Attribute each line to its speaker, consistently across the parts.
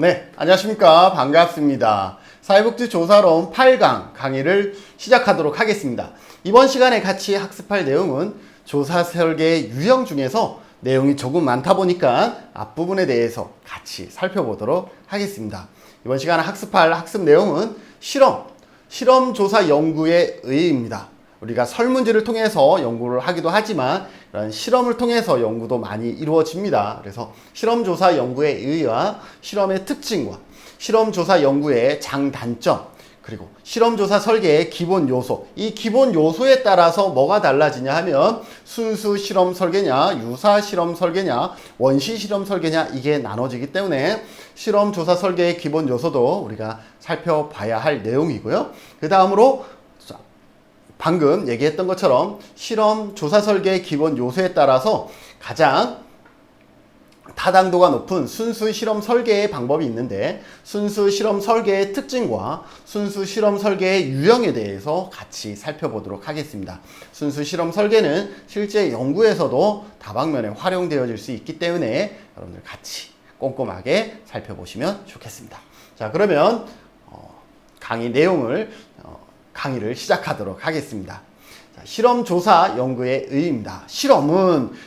Speaker 1: 네, 안녕하십니까. 반갑습니다. 사회복지조사론 8강 강의를 시작하도록 하겠습니다. 이번 시간에 같이 학습할 내용은 조사 설계 유형 중에서 내용이 조금 많다 보니까 앞부분에 대해서 같이 살펴보도록 하겠습니다. 이번 시간에 학습할 학습 내용은 실험조사 연구의 의의입니다. 우리가 설문지를 통해서 연구를 하기도 하지만 이런 실험을 통해서 연구도 많이 이루어집니다. 그래서 실험조사 연구의 의의와 실험의 특징과 실험조사 연구의 장단점, 그리고 실험조사 설계의 기본 요소, 이 기본 요소에 따라서 뭐가 달라지냐 하면 순수 실험 설계냐, 유사 실험 설계냐, 원시 실험 설계냐, 이게 나눠지기 때문에 실험조사 설계의 기본 요소도 우리가 살펴봐야 할 내용이고요. 그 다음으로 방금 얘기했던 것처럼 실험 조사 설계의 기본 요소에 따라서 가장 타당도가 높은 순수 실험 설계의 방법이 있는데, 순수 실험 설계의 특징과 순수 실험 설계의 유형에 대해서 같이 살펴보도록 하겠습니다. 순수 실험 설계는 실제 연구에서도 다방면에 활용되어질 수 있기 때문에 여러분들 같이 꼼꼼하게 살펴보시면 좋겠습니다. 자, 그러면 강의 내용을 강의를 시작하도록 하겠습니다. 자, 실험조사 연구의 의의입니다.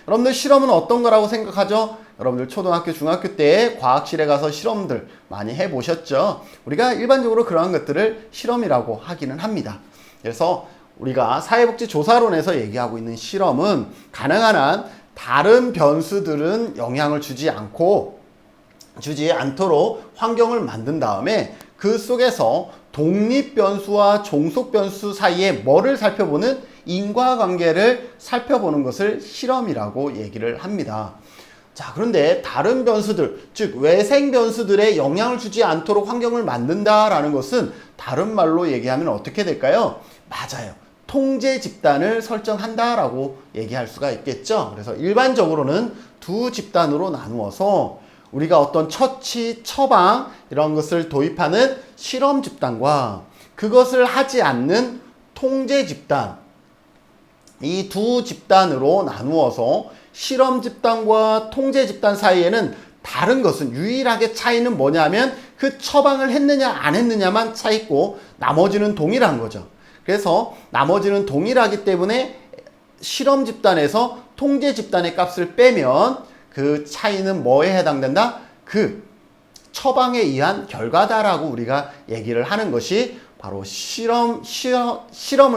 Speaker 1: 여러분들 실험은 어떤 거라고 생각하죠? 여러분들 초등학교, 중학교 때 과학실에 가서 실험들 많이 해보셨죠? 우리가 일반적으로 그러한 것들을 실험이라고 하기는 합니다. 그래서 우리가 사회복지조사론에서 얘기하고 있는 실험은 가능한 한 다른 변수들은 영향을 주지 않도록 환경을 만든 다음에 그 속에서 독립변수와 종속변수 사이에 뭐를 살펴보는 인과관계를 살펴보는 것을 실험이라고 얘기를 합니다. 자, 그런데 다른 변수들, 즉 외생 변수들에 영향을 주지 않도록 환경을 만든다라는 것은 다른 말로 얘기하면 어떻게 될까요? 맞아요. 통제 집단을 설정한다라고 얘기할 수가 있겠죠. 그래서 일반적으로는 두 집단으로 나누어서 우리가 어떤 처치, 처방 이런 것을 도입하는 실험 집단과 그것을 하지 않는 통제 집단, 이 두 집단으로 나누어서 실험 집단과 통제 집단 사이에는 다른 것은, 유일하게 차이는 뭐냐면 그 처방을 했느냐 안 했느냐만 차 있고 나머지는 동일한 거죠. 그래서 나머지는 동일하기 때문에 실험 집단에서 통제 집단의 값을 빼면 그 차이는 뭐에 해당된다? 그 처방에 의한 결과다라고 우리가 얘기를 하는 것이 바로 실험을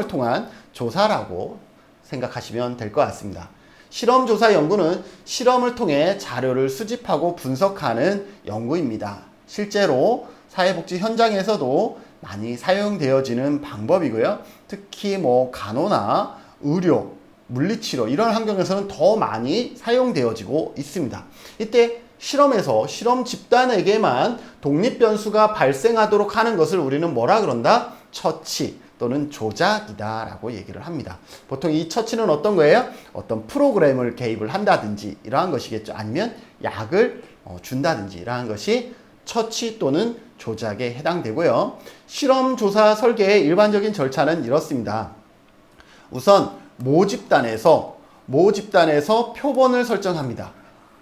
Speaker 1: 통한 조사라고 생각하시면 될 것 같습니다. 실험조사 연구는 실험을 통해 자료를 수집하고 분석하는 연구입니다. 실제로 사회복지 현장에서도 많이 사용되어지는 방법이고요. 특히 간호나 의료, 물리치료 이런 환경에서는 더 많이 사용되어지고 있습니다. 이때 실험에서 실험 집단에게만 독립변수가 발생하도록 하는 것을 우리는 뭐라 그런다? 처치 또는 조작이다 라고 얘기를 합니다. 보통 이 처치는 어떤 거예요? 어떤 프로그램을 개입을 한다든지 이러한 것이겠죠. 아니면 약을 준다든지 이러한 것이 처치 또는 조작에 해당되고요. 실험조사 설계의 일반적인 절차는 이렇습니다. 우선 모집단에서 표본을 설정합니다.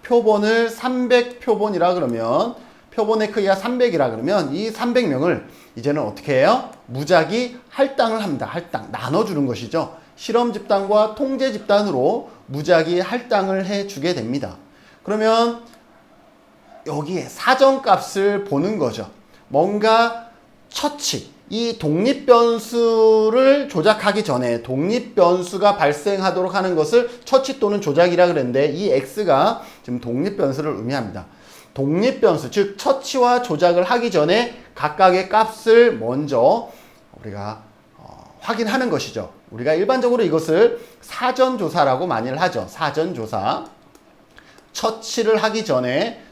Speaker 1: 표본을 300표본이라 그러면, 표본의 크기가 300이라 그러면 이 300명을 이제는 어떻게 해요? 무작위 할당을 합니다. 할당, 나눠주는 것이죠. 실험 집단과 통제 집단으로 무작위 할당을 해주게 됩니다. 그러면 여기에 사정값을 보는 거죠. 뭔가 처치, 이 독립변수를 조작하기 전에 독립변수가 발생하도록 하는 것을 처치 또는 조작이라 그랬는데, 이 X가 지금 독립변수를 의미합니다. 독립변수, 즉 처치와 조작을 하기 전에 각각의 값을 먼저 우리가 확인하는 것이죠. 우리가 일반적으로 이것을 사전조사라고 많이들 하죠. 사전조사. 처치를 하기 전에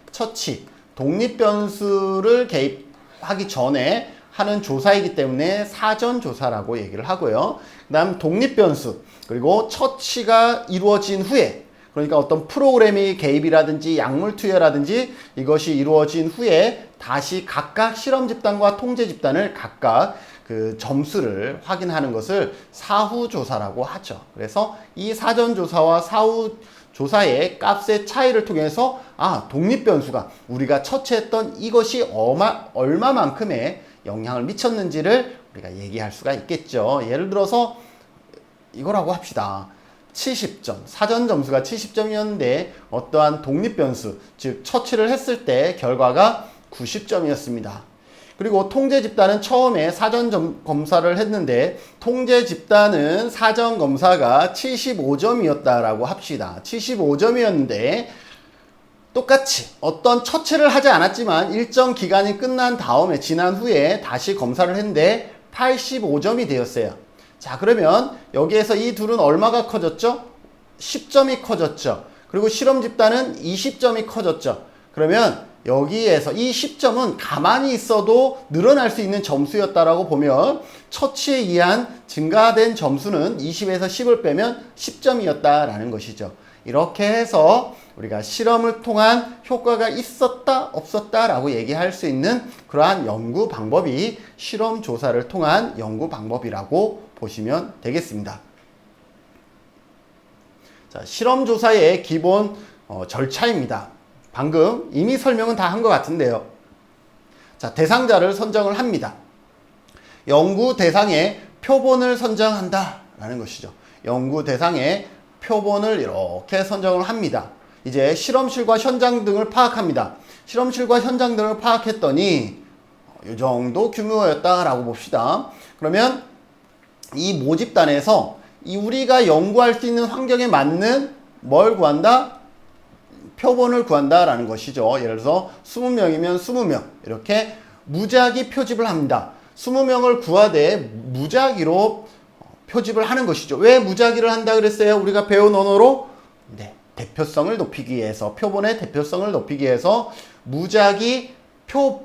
Speaker 1: 독립변수를 개입하기 전에 하는 조사이기 때문에 사전조사라고 얘기를 하고요. 그 다음 독립변수, 그리고 처치가 이루어진 후에, 그러니까 어떤 프로그램이 개입이라든지 약물 투여라든지 이것이 이루어진 후에 다시 각각 실험 집단과 통제 집단을 각각 그 점수를 확인하는 것을 사후조사라고 하죠. 그래서 이 사전조사와 조사의 값의 차이를 통해서 독립변수가 우리가 처치했던 이것이 얼마만큼의 영향을 미쳤는지를 우리가 얘기할 수가 있겠죠. 예를 들어서 이거라고 합시다. 70점, 사전 점수가 70점이었는데 어떠한 독립변수, 즉 처치를 했을 때 결과가 90점이었습니다. 그리고 통제 집단은 처음에 사전 검사를 했는데 통제 집단은 사전 검사가 75점이었다라고 합시다. 75점이었는데 똑같이 어떤 처치를 하지 않았지만 일정 기간이 끝난 다음에 지난 후에 다시 검사를 했는데 85점이 되었어요. 자, 그러면 여기에서 이 둘은 얼마가 커졌죠? 10점이 커졌죠. 그리고 실험 집단은 20점이 커졌죠. 그러면 여기에서 이 10점은 가만히 있어도 늘어날 수 있는 점수였다라고 보면 처치에 의한 증가된 점수는 20에서 10을 빼면 10점이었다라는 것이죠. 이렇게 해서 우리가 실험을 통한 효과가 있었다, 없었다라고 얘기할 수 있는 그러한 연구 방법이 실험 조사를 통한 연구 방법이라고 보시면 되겠습니다. 자, 실험 조사의 기본 절차입니다. 방금 이미 설명은 다 한 것 같은데요. 자, 대상자를 선정을 합니다. 연구 대상의 표본을 선정한다 라는 것이죠. 연구 대상의 표본을 이렇게 선정을 합니다. 이제 실험실과 현장 등을 파악합니다. 실험실과 현장 등을 파악했더니 이 정도 규모였다라고 봅시다. 그러면 이 모집단에서 우리가 연구할 수 있는 환경에 맞는 뭘 구한다? 표본을 구한다라는 것이죠. 예를 들어서 20명이면 20명 이렇게 무작위 표집을 합니다. 20명을 구하되 무작위로 표집을 하는 것이죠. 왜 무작위를 한다 그랬어요? 우리가 배운 언어로 대표성을 높이기 위해서, 표본의 대표성을 높이기 위해서 무작위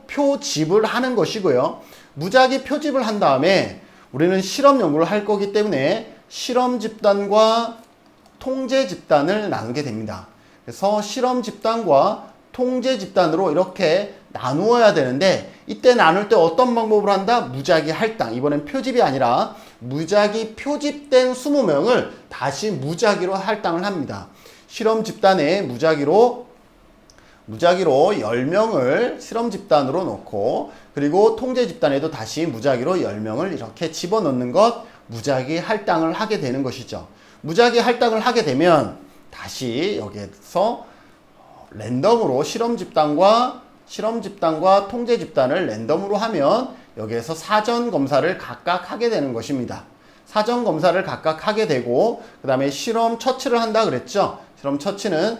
Speaker 1: 표집을 하는 것이고요. 무작위 표집을 한 다음에 우리는 실험 연구를 할 거기 때문에 실험 집단과 통제 집단을 나누게 됩니다. 그래서 실험 집단과 통제 집단으로 이렇게 나누어야 되는데 이때 나눌 때 어떤 방법을 한다? 무작위 할당. 이번엔 표집이 아니라 무작위 표집된 20명을 다시 무작위로 할당을 합니다. 실험 집단에 무작위로 10명을 실험 집단으로 놓고 그리고 통제 집단에도 다시 무작위로 10명을 이렇게 집어넣는 것 무작위 할당을 하게 되는 것이죠. 무작위 할당을 하게 되면 다시 여기에서 랜덤으로 실험 집단과 통제 집단을 랜덤으로 하면 여기에서 사전 검사를 각각 하게 되는 것입니다. 사전 검사를 각각 하게 되고 그 다음에 실험 처치를 한다 그랬죠. 실험 처치는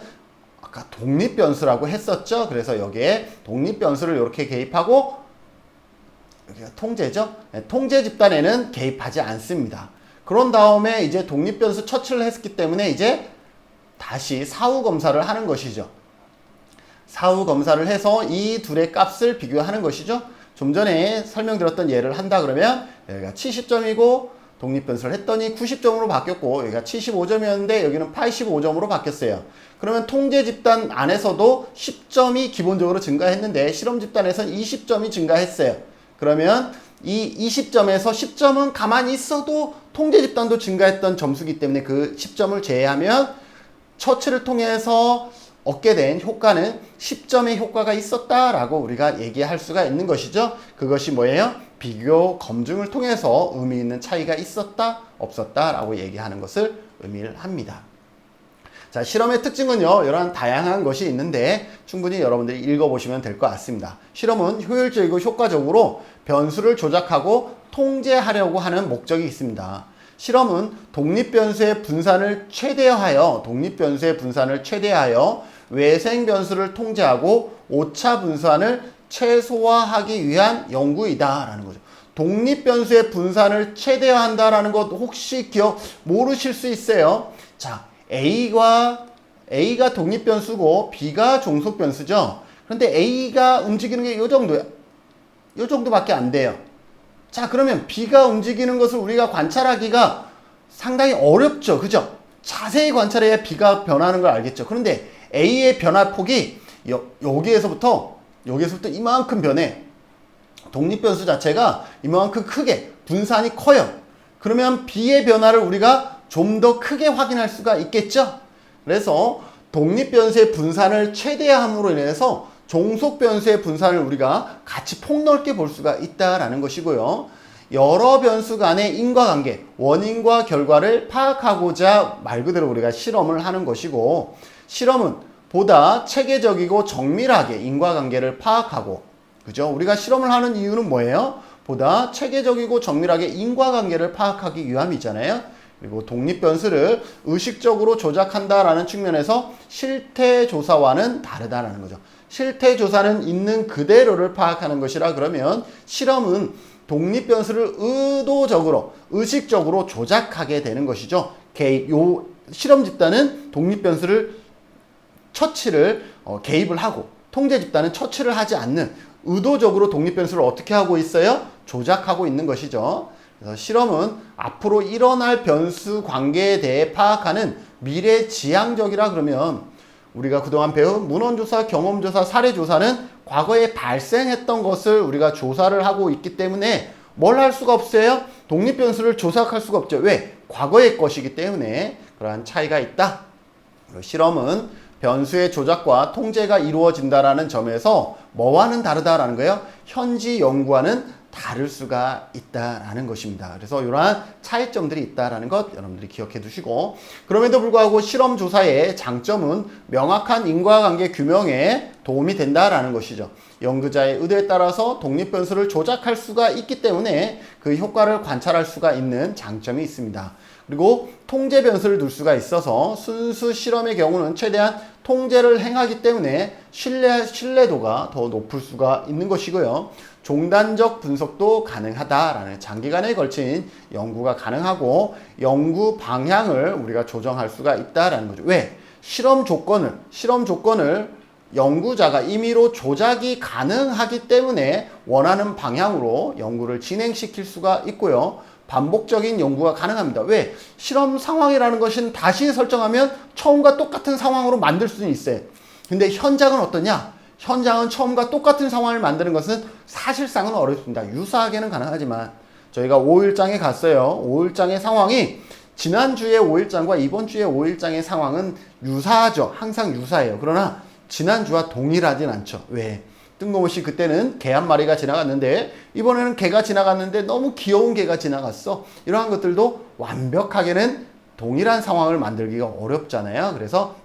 Speaker 1: 아까 독립 변수라고 했었죠. 그래서 여기에 독립 변수를 이렇게 개입하고 여기가 통제죠. 통제 집단에는 개입하지 않습니다. 그런 다음에 이제 독립 변수 처치를 했기 때문에 이제 다시 사후 검사를 하는 것이죠. 사후 검사를 해서 이 둘의 값을 비교하는 것이죠. 좀 전에 설명드렸던 예를 한다 그러면 여기가 70점이고 독립변수를 했더니 90점으로 바뀌었고 여기가 75점이었는데 여기는 85점으로 바뀌었어요. 그러면 통제 집단 안에서도 10점이 기본적으로 증가했는데 실험 집단에서는 20점이 증가했어요. 그러면 이 20점에서 10점은 가만히 있어도 통제 집단도 증가했던 점수이기 때문에 그 10점을 제외하면 처치를 통해서 얻게 된 효과는 10점의 효과가 있었다라고 우리가 얘기할 수가 있는 것이죠. 그것이 뭐예요? 비교 검증을 통해서 의미 있는 차이가 있었다, 없었다라고 얘기하는 것을 의미를 합니다. 자, 실험의 특징은요, 이러한 다양한 것이 있는데 충분히 여러분들이 읽어보시면 될 것 같습니다. 실험은 효율적이고 효과적으로 변수를 조작하고 통제하려고 하는 목적이 있습니다. 실험은 독립변수의 분산을 최대화하여 외생 변수를 통제하고 오차 분산을 최소화하기 위한 연구이다라는 거죠. 독립변수의 분산을 최대화한다라는 것 혹시 모르실 수 있어요. 자, A가 독립변수고 B가 종속변수죠. 그런데 A가 움직이는 게 이 정도야. 이 정도밖에 안 돼요. 자, 그러면 B가 움직이는 것을 우리가 관찰하기가 상당히 어렵죠. 그죠? 자세히 관찰해야 B가 변하는 걸 알겠죠. 그런데 A의 변화폭이 여기에서부터 이만큼 변해. 독립변수 자체가 이만큼 크게 분산이 커요. 그러면 B의 변화를 우리가 좀 더 크게 확인할 수가 있겠죠. 그래서 독립변수의 분산을 최대함으로 인해서 종속변수의 분산을 우리가 같이 폭넓게 볼 수가 있다라는 것이고요. 여러 변수 간의 인과관계, 원인과 결과를 파악하고자 말 그대로 우리가 실험을 하는 것이고, 실험은 보다 체계적이고 정밀하게 인과관계를 파악하고, 그죠? 우리가 실험을 하는 이유는 뭐예요? 보다 체계적이고 정밀하게 인과관계를 파악하기 위함이잖아요. 그리고 독립변수를 의식적으로 조작한다라는 측면에서 실태조사와는 다르다라는 거죠. 실태조사는 있는 그대로를 파악하는 것이라 그러면 실험은 독립변수를 의도적으로, 의식적으로 조작하게 되는 것이죠. 요 실험 집단은 독립변수를 개입을 하고, 통제 집단은 처치를 하지 않는, 의도적으로 독립변수를 어떻게 하고 있어요? 조작하고 있는 것이죠. 그래서 실험은 앞으로 일어날 변수 관계에 대해 파악하는 미래지향적이라 그러면, 우리가 그동안 배운 문헌조사, 경험조사, 사례조사는 과거에 발생했던 것을 우리가 조사를 하고 있기 때문에 뭘 할 수가 없어요? 독립변수를 조작할 수가 없죠. 왜? 과거의 것이기 때문에 그러한 차이가 있다. 실험은 변수의 조작과 통제가 이루어진다라는 점에서 뭐와는 다르다라는 거예요? 현지 연구와는 다를 수가 있다라는 것입니다. 그래서 이러한 차이점들이 있다라는 것 여러분들이 기억해 두시고, 그럼에도 불구하고 실험 조사의 장점은 명확한 인과관계 규명에 도움이 된다라는 것이죠. 연구자의 의도에 따라서 독립변수를 조작할 수가 있기 때문에 그 효과를 관찰할 수가 있는 장점이 있습니다. 그리고 통제 변수를 둘 수가 있어서 순수 실험의 경우는 최대한 통제를 행하기 때문에 신뢰도가 더 높을 수가 있는 것이고요. 종단적 분석도 가능하다라는, 장기간에 걸친 연구가 가능하고 연구 방향을 우리가 조정할 수가 있다라는 거죠. 왜? 실험 조건을 연구자가 임의로 조작이 가능하기 때문에 원하는 방향으로 연구를 진행시킬 수가 있고요. 반복적인 연구가 가능합니다. 왜? 실험 상황이라는 것은 다시 설정하면 처음과 똑같은 상황으로 만들 수는 있어요. 근데 현장은 어떠냐? 현장은 처음과 똑같은 상황을 만드는 것은 사실상은 어렵습니다. 유사하게는 가능하지만, 저희가 5일장에 갔어요. 5일장의 상황이 지난주의 5일장과 이번 주의 5일장의 상황은 유사하죠. 항상 유사해요. 그러나 지난주와 동일하진 않죠. 왜? 뜬금없이 그때는 개 한 마리가 지나갔는데 이번에는 개가 지나갔는데 너무 귀여운 개가 지나갔어. 이러한 것들도 완벽하게는 동일한 상황을 만들기가 어렵잖아요. 그래서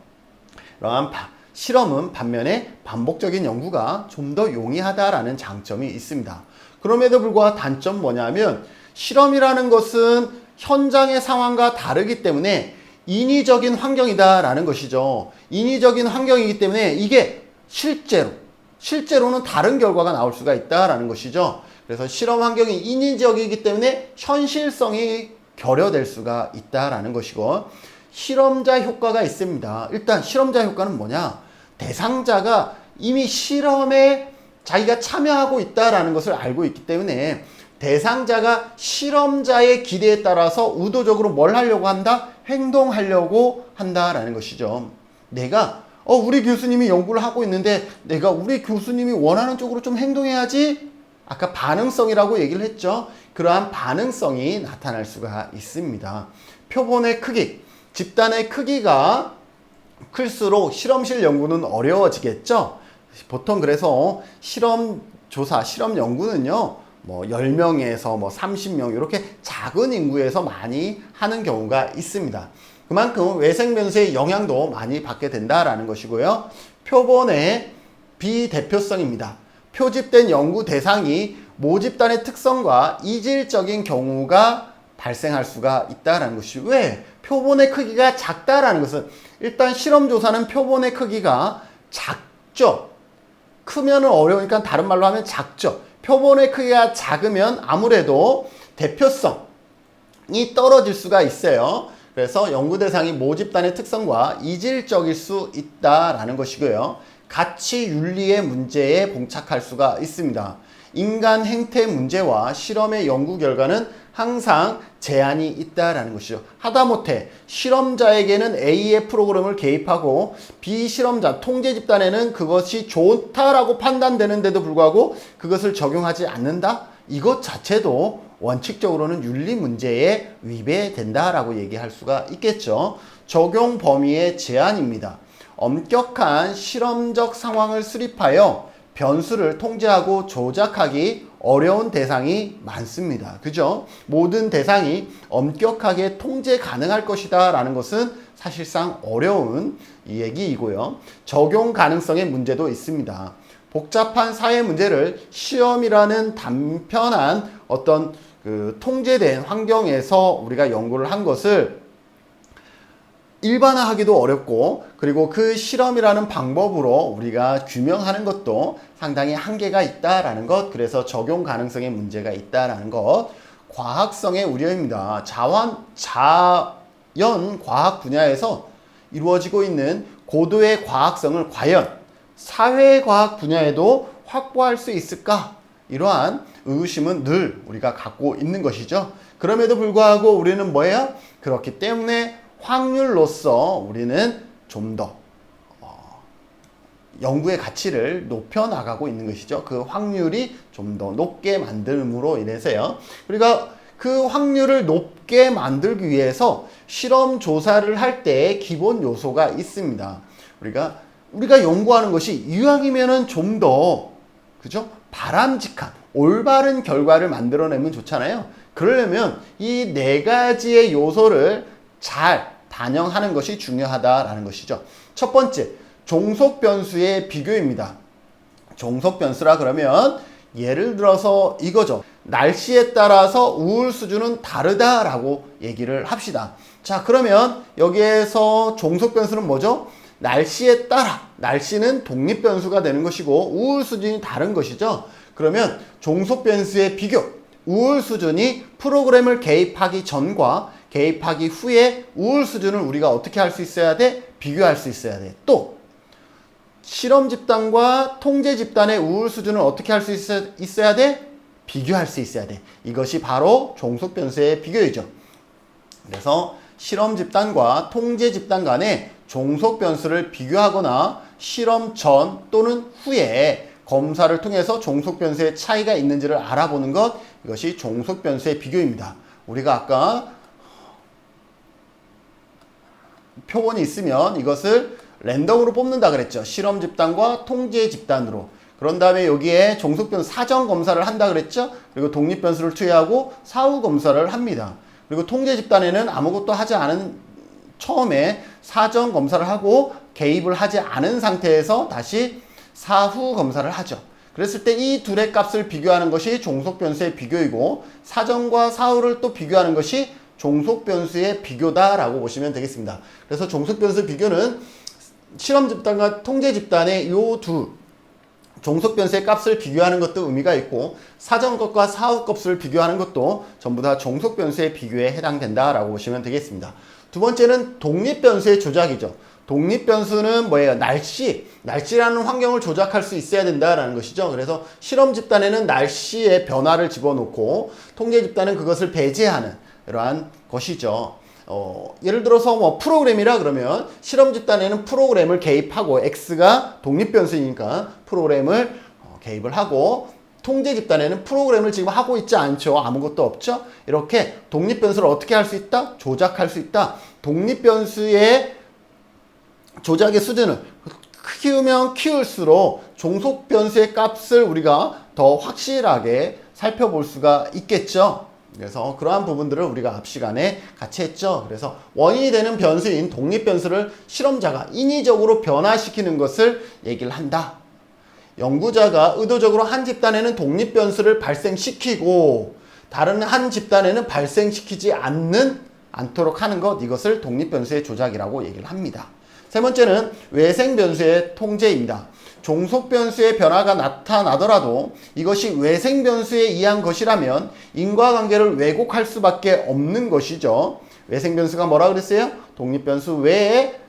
Speaker 1: 이러한 실험은 반면에 반복적인 연구가 좀 더 용이하다라는 장점이 있습니다. 그럼에도 불구하고 단점 뭐냐면, 실험이라는 것은 현장의 상황과 다르기 때문에 인위적인 환경이다라는 것이죠. 인위적인 환경이기 때문에 이게 실제로는 다른 결과가 나올 수가 있다라는 것이죠. 그래서 실험 환경이 인위적이기 때문에 현실성이 결여될 수가 있다라는 것이고, 실험자 효과가 있습니다. 일단 실험자 효과는 뭐냐? 대상자가 이미 실험에 자기가 참여하고 있다라는 것을 알고 있기 때문에 대상자가 실험자의 기대에 따라서 의도적으로 뭘 하려고 한다? 행동하려고 한다라는 것이죠. 내가 우리 교수님이 연구를 하고 있는데 내가 우리 교수님이 원하는 쪽으로 좀 행동해야지. 아까 반응성이라고 얘기를 했죠. 그러한 반응성이 나타날 수가 있습니다. 표본의 크기, 집단의 크기가 클수록 실험실 연구는 어려워지겠죠. 보통 그래서 실험 조사, 실험 연구는요, 10명에서 30명 이렇게 작은 인구에서 많이 하는 경우가 있습니다. 그만큼 외생 변수의 영향도 많이 받게 된다라는 것이고요. 표본의 비대표성입니다. 표집된 연구 대상이 모집단의 특성과 이질적인 경우가 발생할 수가 있다는 것이, 왜? 표본의 크기가 작다라는 것은, 일단 실험조사는 표본의 크기가 작죠. 크면 어려우니까 다른 말로 하면 작죠. 표본의 크기가 작으면 아무래도 대표성이 떨어질 수가 있어요. 그래서 연구 대상이 모집단의 특성과 이질적일 수 있다라는 것이고요. 가치 윤리의 문제에 봉착할 수가 있습니다. 인간 행태 문제와 실험의 연구 결과는 항상 제한이 있다라는 것이죠. 하다못해 실험자에게는 A의 프로그램을 개입하고 비실험자, 통제 집단에는 그것이 좋다라고 판단되는데도 불구하고 그것을 적용하지 않는다? 이것 자체도 원칙적으로는 윤리 문제에 위배된다라고 얘기할 수가 있겠죠. 적용 범위의 제한입니다. 엄격한 실험적 상황을 수립하여 변수를 통제하고 조작하기 어려운 대상이 많습니다. 그죠? 모든 대상이 엄격하게 통제 가능할 것이다 라는 것은 사실상 어려운 얘기이고요. 적용 가능성의 문제도 있습니다. 복잡한 사회 문제를 시험이라는 단편한 어떤 통제된 환경에서 우리가 연구를 한 것을 일반화하기도 어렵고, 그리고 그 실험이라는 방법으로 우리가 규명하는 것도 상당히 한계가 있다라는 것, 그래서 적용 가능성에 문제가 있다라는 것. 과학성의 우려입니다. 자연 과학 분야에서 이루어지고 있는 고도의 과학성을 과연 사회과학 분야에도 확보할 수 있을까? 이러한 의구심은 늘 우리가 갖고 있는 것이죠. 그럼에도 불구하고 우리는 뭐예요? 그렇기 때문에 확률로서 우리는 좀 더 연구의 가치를 높여 나가고 있는 것이죠. 그 확률이 좀 더 높게 만듦으로 인해서요. 그러니까 그 확률을 높게 만들기 위해서 실험 조사를 할 때 기본 요소가 있습니다. 우리가 연구하는 것이 이왕이면은 좀 더, 그죠? 바람직한 올바른 결과를 만들어내면 좋잖아요. 그러려면 이 네 가지의 요소를 잘 반영하는 것이 중요하다라는 것이죠. 첫 번째, 종속 변수의 비교입니다. 종속 변수라 그러면 예를 들어서 이거죠. 날씨에 따라서 우울 수준은 다르다라고 얘기를 합시다. 자, 그러면 여기에서 종속 변수는 뭐죠? 날씨에 따라, 날씨는 독립 변수가 되는 것이고 우울 수준이 다른 것이죠. 그러면 종속 변수의 비교, 우울 수준이 프로그램을 개입하기 전과 개입하기 후에 우울 수준을 우리가 어떻게 할 수 있어야 돼? 비교할 수 있어야 돼. 또 실험 집단과 통제 집단의 우울 수준을 어떻게 할 수 있어야 돼? 비교할 수 있어야 돼. 이것이 바로 종속 변수의 비교이죠. 그래서 실험 집단과 통제 집단 간의 종속 변수를 비교하거나 실험 전 또는 후에 검사를 통해서 종속 변수의 차이가 있는지를 알아보는 것, 이것이 종속 변수의 비교입니다. 우리가 아까 표본이 있으면 이것을 랜덤으로 뽑는다 그랬죠. 실험 집단과 통제 집단으로. 그런 다음에 여기에 종속 변수 사전 검사를 한다 그랬죠. 그리고 독립 변수를 투여하고 사후 검사를 합니다. 그리고 통제 집단에는 아무것도 하지 않은, 처음에 사전 검사를 하고 개입을 하지 않은 상태에서 다시 사후 검사를 하죠. 그랬을 때 이 둘의 값을 비교하는 것이 종속 변수의 비교이고, 사전과 사후를 또 비교하는 것이 종속 변수의 비교다라고 보시면 되겠습니다. 그래서 종속 변수 비교는 실험 집단과 통제 집단의 요 두 종속 변수의 값을 비교하는 것도 의미가 있고, 사전 것과 사후 값을 비교하는 것도 전부 다 종속 변수의 비교에 해당된다라고 보시면 되겠습니다. 두 번째는 독립 변수의 조작이죠. 독립 변수는 뭐예요? 날씨라는 환경을 조작할 수 있어야 된다라는 것이죠. 그래서 실험 집단에는 날씨의 변화를 집어넣고 통제 집단은 그것을 배제하는 이러한 것이죠. 예를 들어서 뭐 프로그램이라 그러면 실험 집단에는 프로그램을 개입하고, X가 독립 변수이니까 프로그램을 개입을 하고, 통제 집단에는 프로그램을 지금 하고 있지 않죠. 아무것도 없죠. 이렇게 독립 변수를 어떻게 할 수 있다? 조작할 수 있다. 독립 변수의 조작의 수준을 키우면 키울수록 종속 변수의 값을 우리가 더 확실하게 살펴볼 수가 있겠죠. 그래서 그러한 부분들을 우리가 앞 시간에 같이 했죠. 그래서 원인이 되는 변수인 독립 변수를 실험자가 인위적으로 변화시키는 것을 얘기를 한다. 연구자가 의도적으로 한 집단에는 독립 변수를 발생시키고 다른 한 집단에는 발생시키지 않도록 하는 것, 이것을 독립 변수의 조작이라고 얘기를 합니다. 세 번째는 외생 변수의 통제입니다. 종속 변수의 변화가 나타나더라도 이것이 외생 변수에 의한 것이라면 인과관계를 왜곡할 수밖에 없는 것이죠. 외생 변수가 뭐라 그랬어요? 독립 변수 외에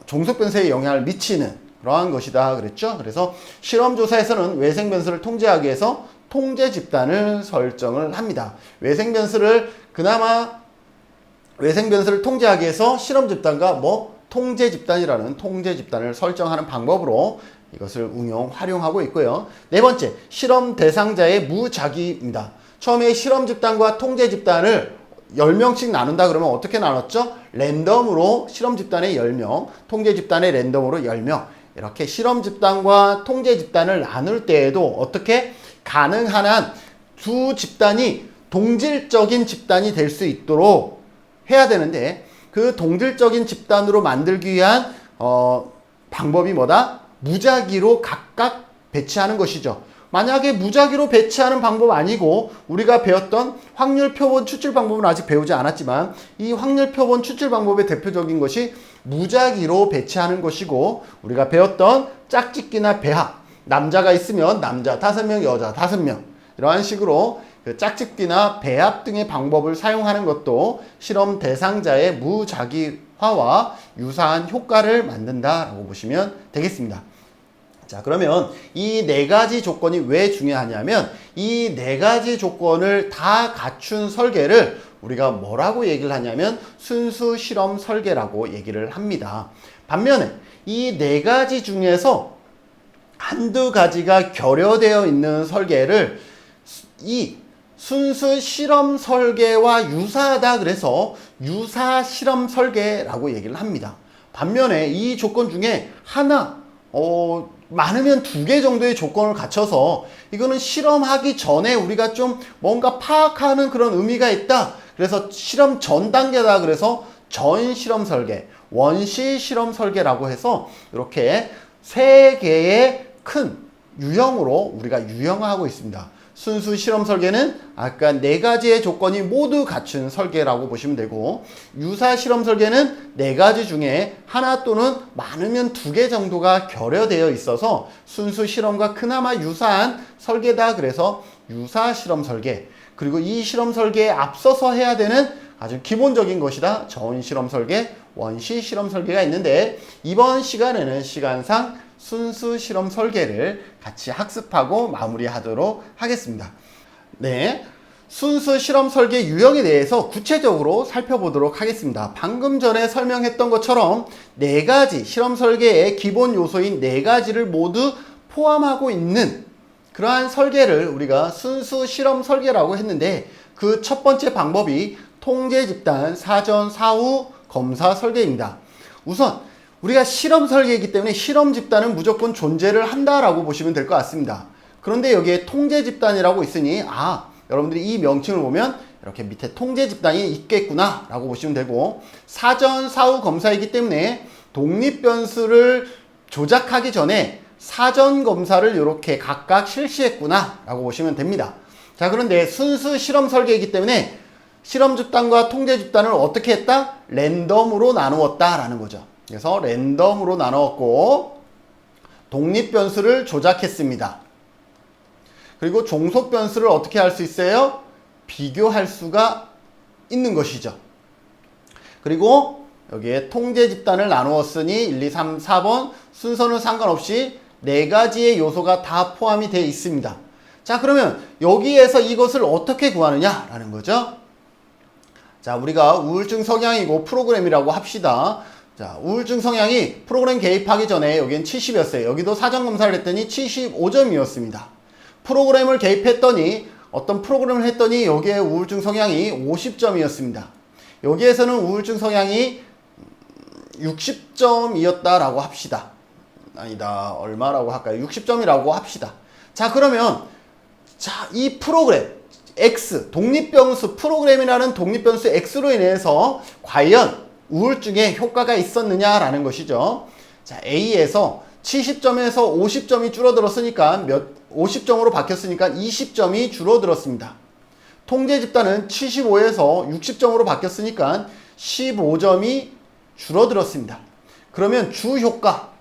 Speaker 1: 종속 변수에 영향을 미치는 그러한 것이다 그랬죠. 그래서 실험 조사에서는 외생 변수를 통제하기 위해서 통제 집단을 설정을 합니다. 외생 변수를 통제하기 위해서 실험 집단과 통제 집단이라는 통제 집단을 설정하는 방법으로 이것을 활용하고 있고요. 네 번째, 실험 대상자의 무작위입니다. 처음에 실험 집단과 통제 집단을 10명씩 나눈다 그러면 어떻게 나눴죠? 랜덤으로 실험 집단에 10명, 통제 집단에 랜덤으로 10명. 이렇게 실험 집단과 통제 집단을 나눌 때에도 어떻게 가능한 한 두 집단이 동질적인 집단이 될 수 있도록 해야 되는데, 그 동질적인 집단으로 만들기 위한 방법이 뭐다? 무작위로 각각 배치하는 것이죠. 만약에 무작위로 배치하는 방법 아니고 우리가 배웠던 확률 표본 추출 방법은 아직 배우지 않았지만, 이 확률 표본 추출 방법의 대표적인 것이 무작위로 배치하는 것이고, 우리가 배웠던 짝짓기나 배합, 남자가 있으면 남자 5명, 여자 5명, 이러한 식으로 그 짝짓기나 배합 등의 방법을 사용하는 것도 실험 대상자의 무작위화와 유사한 효과를 만든다라고 보시면 되겠습니다. 자, 그러면 이 네 가지 조건이 왜 중요하냐면, 이 네 가지 조건을 다 갖춘 설계를 우리가 뭐라고 얘기를 하냐면 순수 실험 설계라고 얘기를 합니다. 반면에 이 네 가지 중에서 한두 가지가 결여되어 있는 설계를 이 순수 실험 설계와 유사하다 그래서 유사 실험 설계라고 얘기를 합니다. 반면에 이 조건 중에 하나, 많으면 2개 정도의 조건을 갖춰서 이거는 실험하기 전에 우리가 좀 뭔가 파악하는 그런 의미가 있다. 그래서 실험 전 단계다. 그래서 전 실험 설계, 원시 실험 설계라고 해서 이렇게 3개의 큰 유형으로 우리가 유형화하고 있습니다. 순수 실험 설계는 아까 4가지의 조건이 모두 갖춘 설계라고 보시면 되고, 유사 실험 설계는 4가지 중에 하나 또는 많으면 2개 정도가 결여되어 있어서 순수 실험과 그나마 유사한 설계다. 그래서 유사 실험 설계. 그리고 이 실험 설계에 앞서서 해야 되는 아주 기본적인 것이다. 전 실험 설계, 원시 실험 설계가 있는데, 이번 시간에는 시간상 순수 실험 설계를 같이 학습하고 마무리하도록 하겠습니다. 네, 순수 실험 설계 유형에 대해서 구체적으로 살펴보도록 하겠습니다. 방금 전에 설명했던 것처럼 4가지 실험 설계의 기본 요소인 4가지를 모두 포함하고 있는 그러한 설계를 우리가 순수 실험 설계라고 했는데, 그 첫 번째 방법이 통제 집단 사전 사후 검사 설계입니다. 우선 우리가 실험 설계이기 때문에 실험 집단은 무조건 존재를 한다라고 보시면 될 것 같습니다. 그런데 여기에 통제 집단이라고 있으니, 여러분들이 이 명칭을 보면 이렇게 밑에 통제 집단이 있겠구나 라고 보시면 되고, 사전 사후 검사이기 때문에 독립 변수를 조작하기 전에 사전 검사를 이렇게 각각 실시했구나 라고 보시면 됩니다. 자, 그런데 순수 실험 설계이기 때문에 실험 집단과 통제 집단을 어떻게 했다? 랜덤으로 나누었다 라는 거죠. 그래서 랜덤으로 나누었고, 독립 변수를 조작했습니다. 그리고 종속 변수를 어떻게 할 수 있어요? 비교할 수가 있는 것이죠. 그리고 여기에 통제 집단을 나누었으니 1, 2, 3, 4번 순서는 상관없이 4가지의 요소가 다 포함이 되어 있습니다. 자, 그러면 여기에서 이것을 어떻게 구하느냐라는 거죠. 자, 우리가 우울증 성향이고 프로그램이라고 합시다. 자, 우울증 성향이 프로그램 개입하기 전에 여기는 70이었어요. 여기도 사전 검사를 했더니 75점이었습니다. 프로그램을 개입했더니 어떤 프로그램을 했더니 여기에 우울증 성향이 50점이었습니다. 여기에서는 우울증 성향이 60점이었다라고 합시다. 아니다. 얼마라고 할까요? 60점이라고 합시다. 자, 그러면 이 프로그램 X, 독립변수, 프로그램이라는 독립변수 X로 인해서 과연 우울증에 효과가 있었느냐라는 것이죠. 자, A에서 70점에서 50점이 줄어들었으니까 50점으로 바뀌었으니까 20점이 줄어들었습니다. 통제 집단은 75에서 60점으로 바뀌었으니까 15점이 줄어들었습니다. 그러면 주 효과,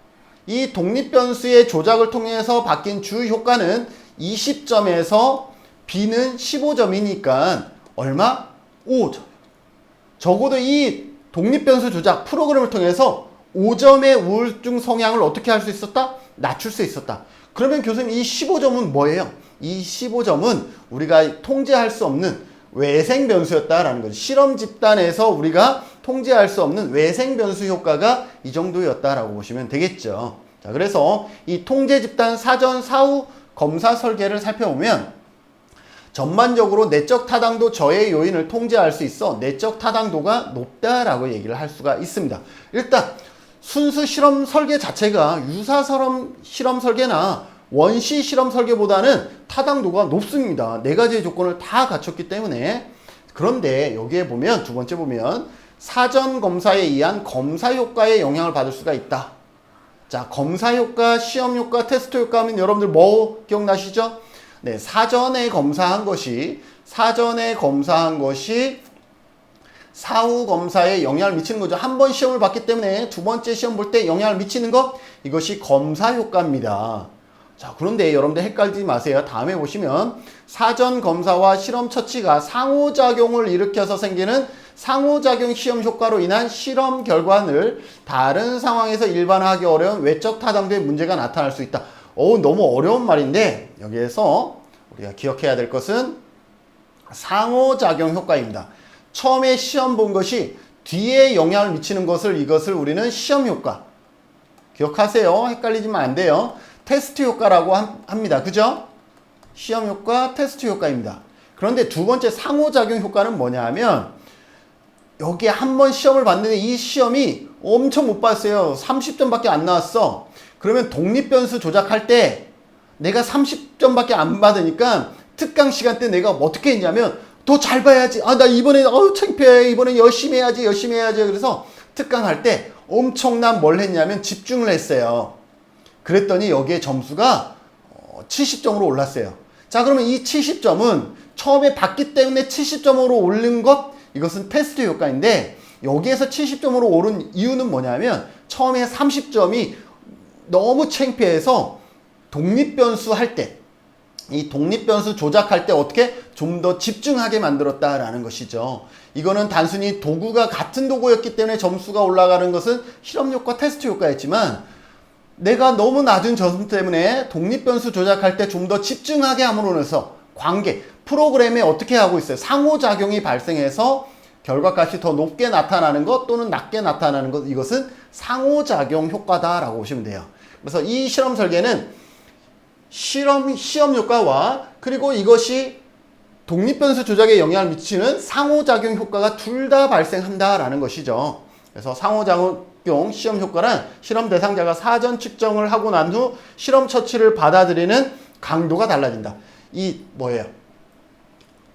Speaker 1: 이 독립변수의 조작을 통해서 바뀐 주 효과는 20점에서 B는 15점이니까 얼마? 5점. 적어도 이 독립변수 조작 프로그램을 통해서 5점의 우울증 성향을 어떻게 할 수 있었다? 낮출 수 있었다. 그러면 교수님, 이 15점은 뭐예요? 이 15점은 우리가 통제할 수 없는 외생 변수였다라는 거죠. 실험 집단에서 우리가 통제할 수 없는 외생 변수 효과가 이 정도였다라고 보시면 되겠죠. 자, 그래서 이 통제 집단 사전 사후 검사 설계를 살펴보면, 전반적으로 내적 타당도 저해 요인을 통제할 수 있어 내적 타당도가 높다라고 얘기를 할 수가 있습니다. 일단 순수 실험 설계 자체가 유사 실험 설계나 원시 실험 설계보다는 타당도가 높습니다. 네 가지의 조건을 다 갖췄기 때문에. 그런데 여기에 보면 두 번째 보면 사전 검사에 의한 검사 효과에 영향을 받을 수가 있다. 자, 검사 효과, 시험 효과, 테스트 효과 하면 여러분들 뭐 기억나시죠? 네, 사전에 검사한 것이 사후 검사에 영향을 미치는 거죠. 한 번 시험을 봤기 때문에 두 번째 시험 볼 때 영향을 미치는 것, 이것이 검사 효과입니다. 자, 그런데 여러분들 헷갈리지 마세요. 다음에 보시면 사전 검사와 실험 처치가 상호작용을 일으켜서 생기는 상호작용 시험 효과로 인한 실험 결과를 다른 상황에서 일반화하기 어려운 외적 타당도의 문제가 나타날 수 있다. 너무 어려운 말인데 여기에서 우리가 기억해야 될 것은 상호작용 효과입니다. 처음에 시험 본 것이 뒤에 영향을 미치는 이것을 우리는 시험 효과. 기억하세요. 헷갈리지만 안 돼요. 테스트 효과라고 합니다. 그죠? 시험 효과, 테스트 효과입니다. 그런데 두 번째 상호작용 효과는 뭐냐 하면 여기에 한 번 시험을 봤는데 이 시험이 엄청 못 봤어요. 30점밖에 안 나왔어. 그러면 독립변수 조작할 때 내가 30점밖에 안 받으니까 특강 시간 때 내가 어떻게 했냐면 더 잘 봐야지. 나 이번에 창피해. 이번에 열심히 해야지. 그래서 특강할 때 엄청난 뭘 했냐면 집중을 했어요. 그랬더니 여기에 점수가 70점으로 올랐어요. 자, 그러면 이 70점은 처음에 봤기 때문에 70점으로 오른 것, 이것은 테스트 효과인데 여기에서 70점으로 오른 이유는 뭐냐면 처음에 30점이 너무 창피해서 독립변수 할 때, 이 독립변수 조작할 때 어떻게 좀 더 집중하게 만들었다라는 것이죠. 이거는 단순히 도구가 같은 도구였기 때문에 점수가 올라가는 것은 실험 효과, 테스트 효과였지만 내가 너무 낮은 점수 때문에 독립변수 조작할 때 좀 더 집중하게 함으로 인해서 프로그램에 어떻게 하고 있어요? 상호작용이 발생해서 결과값이 더 높게 나타나는 것 또는 낮게 나타나는 것, 이것은 상호작용 효과다라고 보시면 돼요. 그래서 이 실험 설계는 시험 효과와 그리고 이것이 독립변수 조작에 영향을 미치는 상호작용 효과가 둘 다 발생한다라는 것이죠. 그래서 상호작용 시험 효과란 실험 대상자가 사전 측정을 하고 난 후 실험 처치를 받아들이는 강도가 달라진다. 이 뭐예요?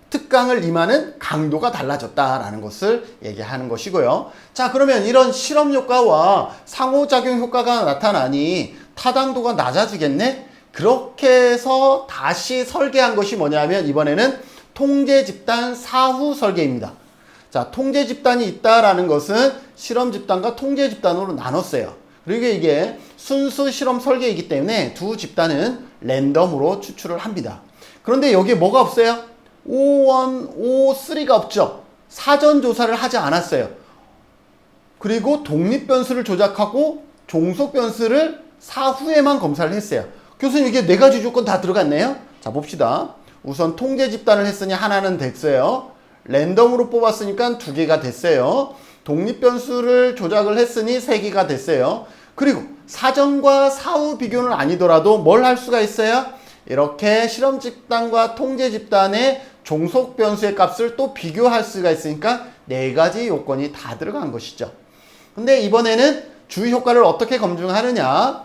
Speaker 1: 특강을 임하는 강도가 달라졌다라는 것을 얘기하는 것이고요. 자, 그러면 이런 실험 효과와 상호작용 효과가 나타나니 타당도가 낮아지겠네? 그렇게 해서 다시 설계한 것이 뭐냐면 이번에는 통제 집단 사후 설계입니다. 자, 통제 집단이 있다라는 것은 실험 집단과 통제 집단으로 나눴어요. 그리고 이게 순수 실험 설계이기 때문에 두 집단은 랜덤으로 추출을 합니다. 그런데 여기에 뭐가 없어요? O1, O3가 없죠. 사전 조사를 하지 않았어요. 그리고 독립변수를 조작하고 종속변수를 사후에만 검사를 했어요. 교수님, 이게 네 가지 조건 다 들어갔네요? 자, 봅시다. 우선 통제 집단을 했으니 하나는 됐어요. 랜덤으로 뽑았으니까 2개가 됐어요. 독립변수를 조작을 했으니 3개가 됐어요. 그리고 사전과 사후 비교는 아니더라도 뭘 할 수가 있어요? 이렇게 실험 집단과 통제 집단의 종속 변수의 값을 또 비교할 수가 있으니까 4가지 요건이 다 들어간 것이죠. 근데 이번에는 주의 효과를 어떻게 검증하느냐?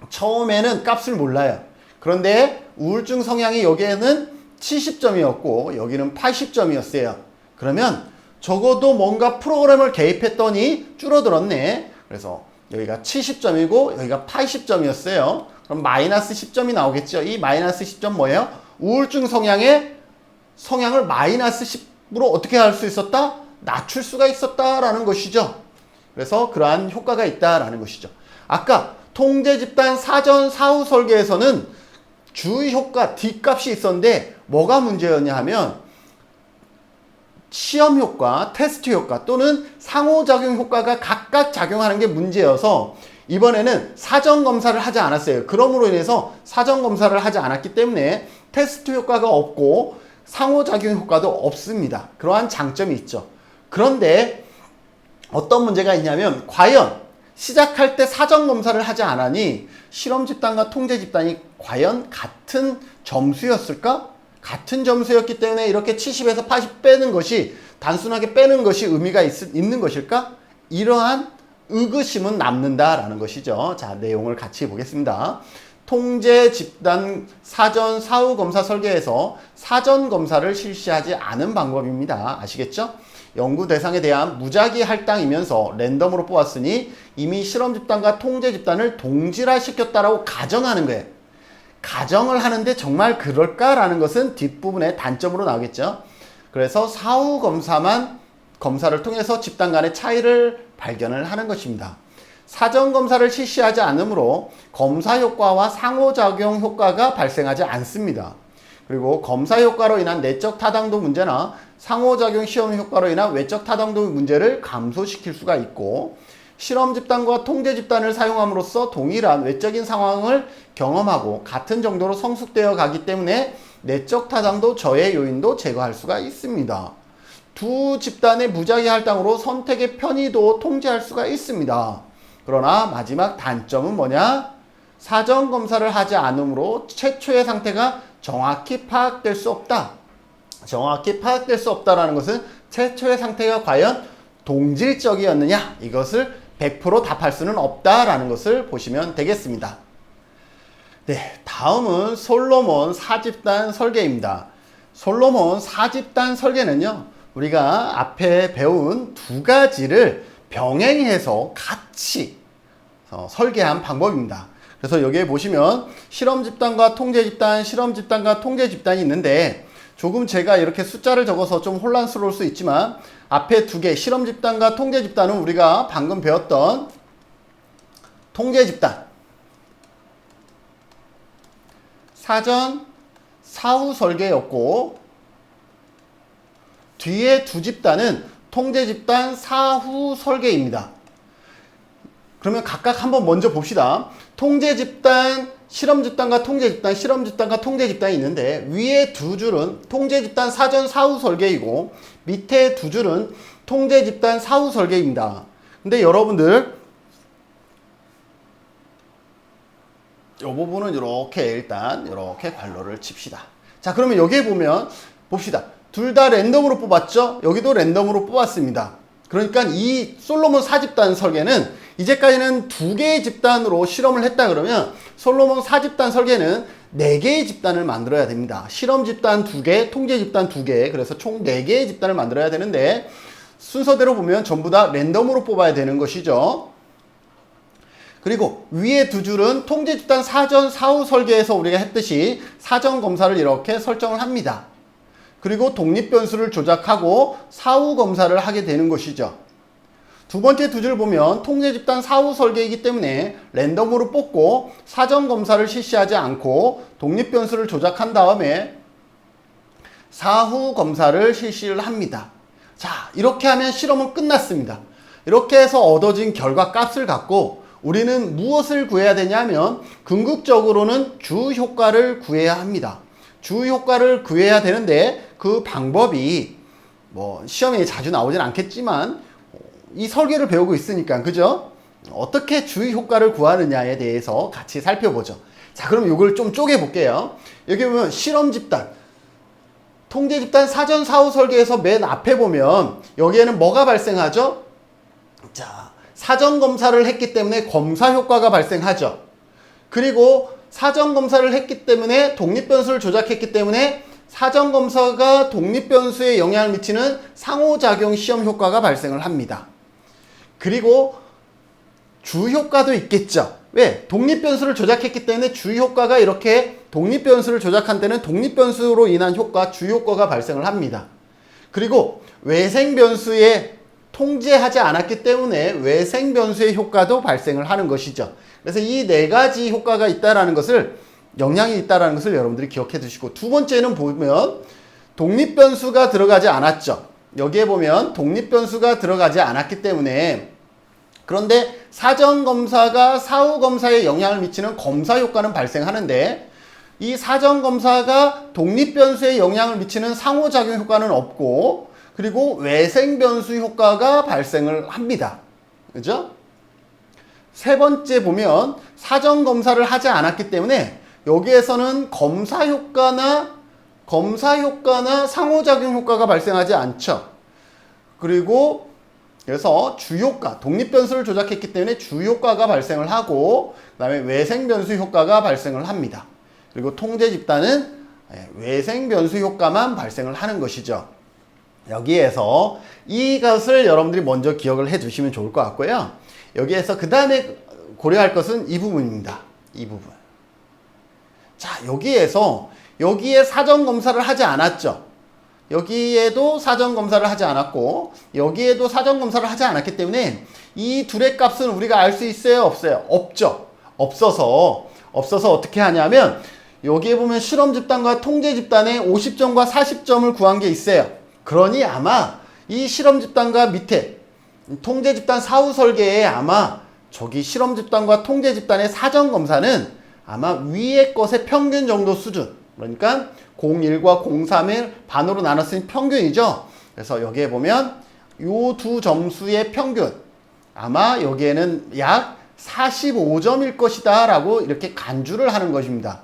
Speaker 1: 처음에는 값을 몰라요. 그런데 우울증 성향이 여기에는 70점이었고 여기는 80점이었어요. 그러면 적어도 뭔가 프로그램을 개입했더니 줄어들었네. 그래서 여기가 70점이고 여기가 80점이었어요. 그럼 마이너스 10점이 나오겠죠. 이 마이너스 10점 뭐예요? 우울증 성향을 마이너스 10으로 어떻게 할 수 있었다? 낮출 수가 있었다라는 것이죠. 그래서 그러한 효과가 있다라는 것이죠. 아까 통제 집단 사전 사후 설계에서는 주의 효과 D값이 있었는데 뭐가 문제였냐 하면 시험 효과, 테스트 효과 또는 상호작용 효과가 각각 작용하는 게 문제여서 이번에는 사전 검사를 하지 않았어요. 그러므로 인해서 사전 검사를 하지 않았기 때문에 테스트 효과가 없고 상호작용 효과도 없습니다. 그러한 장점이 있죠. 그런데 어떤 문제가 있냐면 과연 시작할 때 사전 검사를 하지 않았니 실험 집단과 통제 집단이 과연 같은 점수였을까? 같은 점수였기 때문에 이렇게 70에서 80 빼는 것이 단순하게 빼는 것이 의미가 있는 것일까? 이러한 의구심은 남는다라는 것이죠. 자, 내용을 같이 보겠습니다. 통제 집단 사전 사후 검사 설계에서 사전 검사를 실시하지 않은 방법입니다. 아시겠죠? 연구 대상에 대한 무작위 할당이면서 랜덤으로 뽑았으니 이미 실험 집단과 통제 집단을 동질화시켰다라고 가정하는 거예요. 가정을 하는데 정말 그럴까라는 것은 뒷부분에 단점으로 나오겠죠. 그래서 사후 검사를 통해서 집단 간의 차이를 발견을 하는 것입니다. 사전 검사를 실시하지 않으므로 검사 효과와 상호작용 효과가 발생하지 않습니다. 그리고 검사 효과로 인한 내적 타당도 문제나 상호작용 시험 효과로 인한 외적 타당도 문제를 감소시킬 수가 있고, 실험 집단과 통제 집단을 사용함으로써 동일한 외적인 상황을 경험하고 같은 정도로 성숙되어 가기 때문에 내적 타당도 저해 요인도 제거할 수가 있습니다. 두 집단의 무작위 할당으로 선택의 편의도 통제할 수가 있습니다. 그러나 마지막 단점은 뭐냐? 사전 검사를 하지 않으므로 최초의 상태가 정확히 파악될 수 없다. 정확히 파악될 수 없다라는 것은 최초의 상태가 과연 동질적이었느냐? 이것을 100% 답할 수는 없다라는 것을 보시면 되겠습니다. 네, 다음은 솔로몬 4집단 설계입니다. 솔로몬 4집단 설계는요, 우리가 앞에 배운 두 가지를 병행해서 같이 설계한 방법입니다. 그래서 여기에 보시면 실험 집단과 통제 집단, 실험 집단과 통제 집단이 있는데, 조금 제가 이렇게 숫자를 적어서 좀 혼란스러울 수 있지만 앞에 두 개 실험 집단과 통제 집단은 우리가 방금 배웠던 통제 집단, 사전 사후 설계였고, 뒤에 두 집단은 통제 집단 사후 설계입니다. 그러면 각각 한번 먼저 봅시다. 통제 집단, 실험 집단과 통제 집단, 실험 집단과 통제 집단이 있는데, 위에 두 줄은 통제 집단 사전 사후 설계이고 밑에 두 줄은 통제 집단 사후 설계입니다. 근데 여러분들 이 부분은 일단 이렇게 괄호를 칩시다. 자, 그러면 여기에 보면 봅시다. 둘 다 랜덤으로 뽑았죠? 여기도 랜덤으로 뽑았습니다. 그러니까 이 솔로몬 4집단 설계는 이제까지는 두 개의 집단으로 실험을 했다 그러면 솔로몬 4집단 설계는 4개의 집단을 만들어야 됩니다. 실험 집단 2개, 통제 집단 2개, 그래서 총 4개의 집단을 만들어야 되는데, 순서대로 보면 전부 다 랜덤으로 뽑아야 되는 것이죠. 그리고 위에 두 줄은 통제 집단 사전 사후 설계에서 우리가 했듯이 사전 검사를 이렇게 설정을 합니다. 그리고 독립 변수를 조작하고 사후 검사를 하게 되는 것이죠. 두 번째 두 줄 보면 통제 집단 사후 설계이기 때문에 랜덤으로 뽑고 사전 검사를 실시하지 않고 독립 변수를 조작한 다음에 사후 검사를 실시를 합니다. 자, 이렇게 하면 실험은 끝났습니다. 이렇게 해서 얻어진 결과 값을 갖고 우리는 무엇을 구해야 되냐면, 궁극적으로는 주 효과를 구해야 합니다. 주 효과를 구해야 되는데, 그 방법이 시험에 자주 나오진 않겠지만 이 설계를 배우고 있으니까, 그죠? 어떻게 주 효과를 구하느냐에 대해서 같이 살펴보죠. 자, 그럼 이걸 좀 쪼개 볼게요. 여기 보면 실험 집단, 통제 집단 사전 사후 설계에서 맨 앞에 보면 여기에는 뭐가 발생하죠? 자, 사전 검사를 했기 때문에 검사 효과가 발생하죠. 그리고 사전 검사를 했기 때문에 독립 변수를 조작했기 때문에 사전 검사가 독립 변수에 영향을 미치는 상호작용 시험 효과가 발생을 합니다. 그리고 주 효과도 있겠죠. 왜? 독립 변수를 조작했기 때문에 주 효과가 이렇게 독립 변수를 조작한 때는 독립 변수로 인한 효과, 주 효과가 발생을 합니다. 그리고 외생 변수에 통제하지 않았기 때문에 외생 변수의 효과도 발생을 하는 것이죠. 그래서 이 네 가지 효과가 있다라는 것을, 영향이 있다라는 것을 여러분들이 기억해 두시고, 두 번째는 보면 독립 변수가 들어가지 않았죠. 여기에 보면 독립 변수가 들어가지 않았기 때문에, 그런데 사전 검사가 사후 검사에 영향을 미치는 검사 효과는 발생하는데, 이 사전 검사가 독립 변수에 영향을 미치는 상호작용 효과는 없고, 그리고 외생 변수 효과가 발생을 합니다. 그죠? 세 번째 보면 사전 검사를 하지 않았기 때문에 여기에서는 검사 효과나 검사 효과나 상호작용 효과가 발생하지 않죠. 그리고 그래서 주효과, 독립변수를 조작했기 때문에 주효과가 발생을 하고 그 다음에 외생변수 효과가 발생을 합니다. 그리고 통제집단은 외생변수 효과만 발생을 하는 것이죠. 여기에서 이것을 여러분들이 먼저 기억을 해 두시면 좋을 것 같고요. 여기에서 그 다음에 고려할 것은 이 부분입니다. 이 부분. 자, 여기에 사전검사를 하지 않았죠. 여기에도 사전검사를 하지 않았고 여기에도 사전검사를 하지 않았기 때문에 이 둘의 값은 우리가 알 수 있어요? 없어요? 없죠. 없어서 어떻게 하냐면 여기에 보면 실험집단과 통제집단의 50점과 40점을 구한 게 있어요. 그러니 아마 이 실험집단과 밑에 통제집단 사후설계에 아마 저기 실험집단과 통제집단의 사전검사는 아마 위의 것의 평균 정도 수준, 그러니까 01과 03을 반으로 나눴으니 평균이죠. 그래서 여기에 보면 요 두 점수의 평균, 아마 여기에는 약 45점일 것이다 라고 이렇게 간주를 하는 것입니다.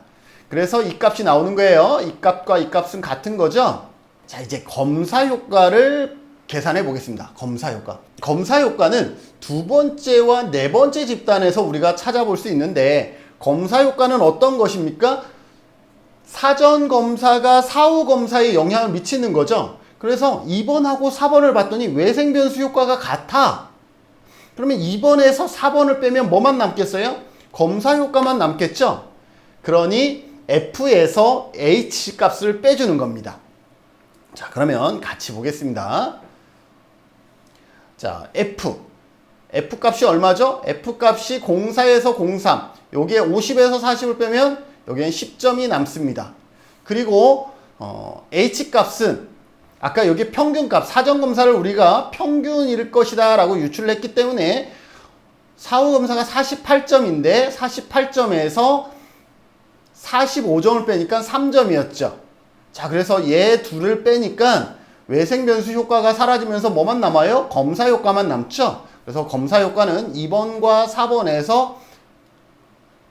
Speaker 1: 그래서 이 값이 나오는 거예요. 이 값과 이 값은 같은 거죠. 자, 이제 검사 효과를 계산해 보겠습니다. 검사 효과. 검사 효과는 두 번째와 네 번째 집단에서 우리가 찾아볼 수 있는데, 검사 효과는 어떤 것입니까? 사전 검사가 사후 검사에 영향을 미치는 거죠. 그래서 2번하고 4번을 봤더니 외생변수 효과가 같아. 그러면 2번에서 4번을 빼면 뭐만 남겠어요? 검사 효과만 남겠죠. 그러니 F에서 H 값을 빼주는 겁니다. 자, 그러면 같이 보겠습니다. 자, F 값이 얼마죠? F 값이 04에서 03, 여기에 50에서 40을 빼면 여기엔 10점이 남습니다. 그리고 H 값은 아까 여기 평균값, 사전검사를 우리가 평균일 것이다 라고 유출을 했기 때문에 사후검사가 48점인데 48점에서 45점을 빼니까 3점이었죠. 자, 그래서 얘 둘을 빼니까 외생변수 효과가 사라지면서 뭐만 남아요? 검사 효과만 남죠. 그래서 검사 효과는 2번과 4번에서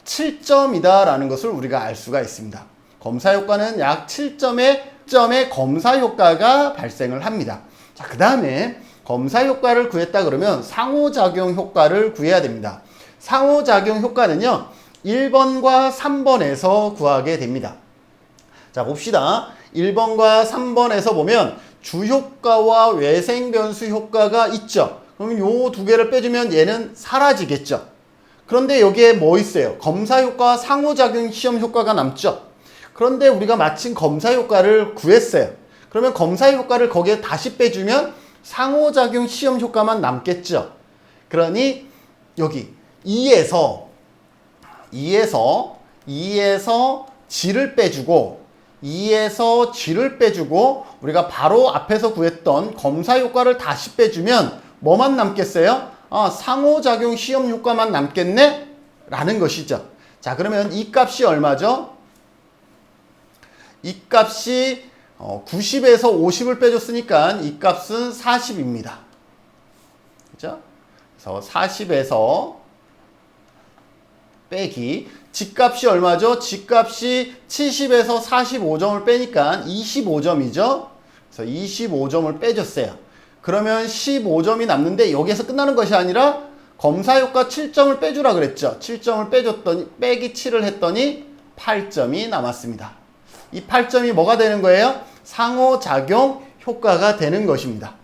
Speaker 1: 7점이다 라는 것을 우리가 알 수가 있습니다. 검사 효과는 약 7점의 검사 효과가 발생을 합니다. 자, 그 다음에 검사 효과를 구했다 그러면 상호작용 효과를 구해야 됩니다. 상호작용 효과는요, 1번과 3번에서 구하게 됩니다. 자, 봅시다. 1번과 3번에서 보면 주효과와 외생변수 효과가 있죠. 그러면 요 두 개를 빼주면 얘는 사라지겠죠. 그런데 여기에 뭐 있어요? 검사 효과와 상호작용 시험 효과가 남죠. 그런데 우리가 마침 검사 효과를 구했어요. 그러면 검사 효과를 거기에 다시 빼주면 상호작용 시험 효과만 남겠죠. 그러니 여기 2에서 G를 빼주고 2에서 G를 빼주고 우리가 바로 앞에서 구했던 검사 효과를 다시 빼주면 뭐만 남겠어요? 상호작용 시험 효과만 남겠네? 라는 것이죠. 자, 그러면 이 값이 얼마죠? 이 값이 90에서 50을 빼줬으니까 이 값은 40입니다. 그죠? 그래서 40에서 빼기 G값이 얼마죠? G값이 70에서 45점을 빼니까 25점이죠. 그래서 25점을 빼줬어요. 그러면 15점이 남는데 여기에서 끝나는 것이 아니라 검사 효과 7점을 빼주라 그랬죠. 7점을 빼줬더니 빼기 7을 했더니 8점이 남았습니다. 이 8점이 뭐가 되는 거예요? 상호작용 효과가 되는 것입니다.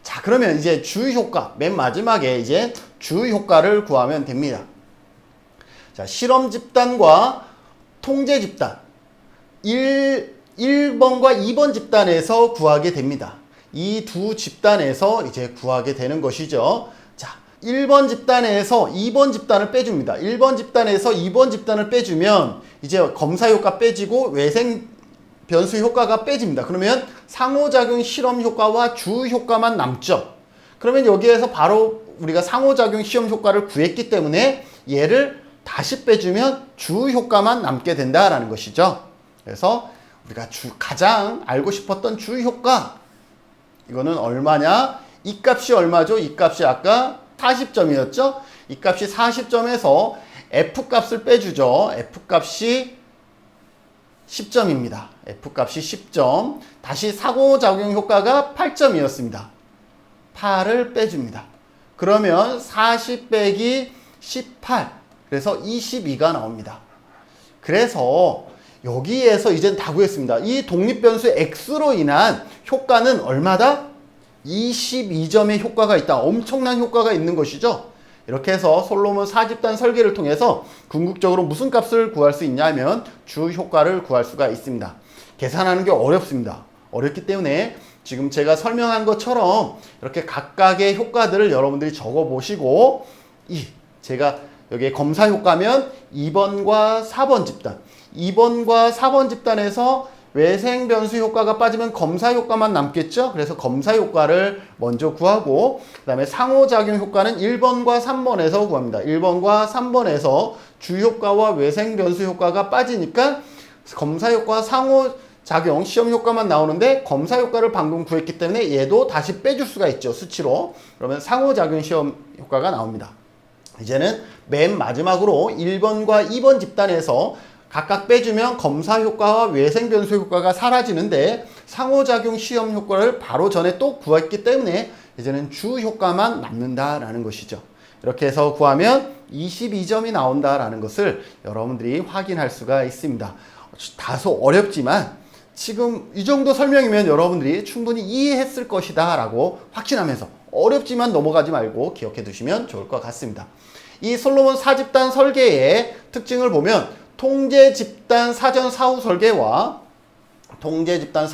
Speaker 1: 자, 그러면 이제 주효과, 맨 마지막에 이제 주효과를 구하면 됩니다. 자, 실험 집단과 통제 집단 1번과 2번 집단에서 구하게 됩니다. 이 두 집단에서 이제 구하게 되는 것이죠. 자, 1번 집단에서 2번 집단을 빼줍니다. 1번 집단에서 2번 집단을 빼주면 이제 검사 효과 빼지고 외생 변수 효과가 빼집니다. 그러면 상호작용 실험 효과와 주 효과만 남죠. 그러면 여기에서 바로 우리가 상호작용 시험 효과를 구했기 때문에 얘를 다시 빼주면 주 효과만 남게 된다라는 것이죠. 그래서 우리가 가장 알고 싶었던 주 효과, 이거는 얼마냐? 이 값이 얼마죠? 이 값이 아까 40점이었죠? 이 값이 40점에서 F 값을 빼주죠. F 값이 10점입니다. F값이 10점. 다시 상호작용 효과가 8점이었습니다. 8을 빼줍니다. 그러면 40 빼기 18. 그래서 22가 나옵니다. 그래서 여기에서 이젠 다 구했습니다. 이 독립변수 X로 인한 효과는 얼마다? 22점의 효과가 있다. 엄청난 효과가 있는 것이죠. 이렇게 해서 솔로몬 4집단 설계를 통해서 궁극적으로 무슨 값을 구할 수 있냐면 주 효과를 구할 수가 있습니다. 계산하는 게 어렵습니다. 어렵기 때문에 지금 제가 설명한 것처럼 이렇게 각각의 효과들을 여러분들이 적어 보시고 제가 여기에 검사 효과면 2번과 4번 집단 2번과 4번 집단에서 외생 변수 효과가 빠지면 검사 효과만 남겠죠. 그래서 검사 효과를 먼저 구하고 그 다음에 상호작용 효과는 1번과 3번에서 구합니다. 1번과 3번에서 주 효과와 외생 변수 효과가 빠지니까 검사 효과 상호작용 시험 효과만 나오는데 검사 효과를 방금 구했기 때문에 얘도 다시 빼줄 수가 있죠. 수치로. 그러면 상호작용 시험 효과가 나옵니다. 이제는 맨 마지막으로 1번과 2번 집단에서 각각 빼주면 검사 효과와 외생 변수 효과가 사라지는데 상호작용 시험 효과를 바로 전에 또 구했기 때문에 이제는 주 효과만 남는다라는 것이죠. 이렇게 해서 구하면 22점이 나온다라는 것을 여러분들이 확인할 수가 있습니다. 다소 어렵지만 지금 이 정도 설명이면 여러분들이 충분히 이해했을 것이다 라고 확신하면서 어렵지만 넘어가지 말고 기억해 두시면 좋을 것 같습니다. 이 솔로몬 4집단 설계의 특징을 보면 통제 집단 사전 사후 설계와 통제 집단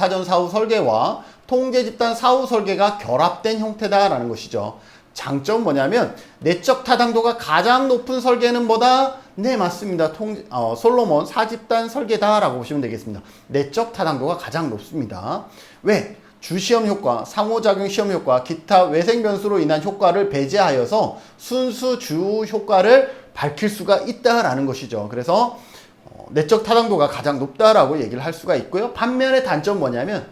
Speaker 1: 사후 설계가 결합된 형태다라는 것이죠. 장점 뭐냐면 내적 타당도가 가장 높은 설계는 뭐다? 네, 맞습니다. 솔로몬 4집단 설계다라고 보시면 되겠습니다. 내적 타당도가 가장 높습니다. 왜? 주시험 효과, 상호작용 시험 효과, 기타 외생 변수로 인한 효과를 배제하여서 순수 주 효과를 밝힐 수가 있다라는 것이죠. 그래서 내적 타당도가 가장 높다라고 얘기를 할 수가 있고요. 반면에 단점 뭐냐면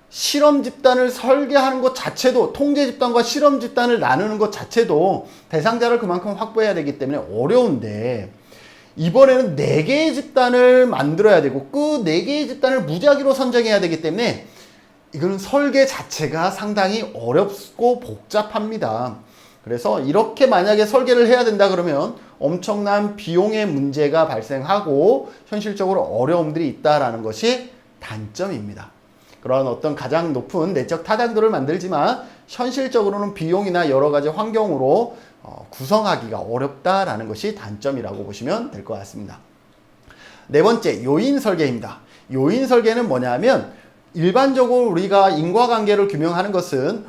Speaker 1: 실험 집단을 설계하는 것 자체도 통제 집단과 실험 집단을 나누는 것 자체도 대상자를 그만큼 확보해야 되기 때문에 어려운데 이번에는 4개의 집단을 만들어야 되고 그 4개의 집단을 무작위로 선정해야 되기 때문에 이거는 설계 자체가 상당히 어렵고 복잡합니다. 그래서 이렇게 만약에 설계를 해야 된다 그러면 엄청난 비용의 문제가 발생하고 현실적으로 어려움들이 있다라는 것이 단점입니다. 그런 어떤 가장 높은 내적 타당도를 만들지만 현실적으로는 비용이나 여러 가지 환경으로 구성하기가 어렵다라는 것이 단점이라고 보시면 될 것 같습니다. 네 번째, 요인 설계입니다. 요인 설계는 뭐냐면 일반적으로 우리가 인과관계를 규명하는 것은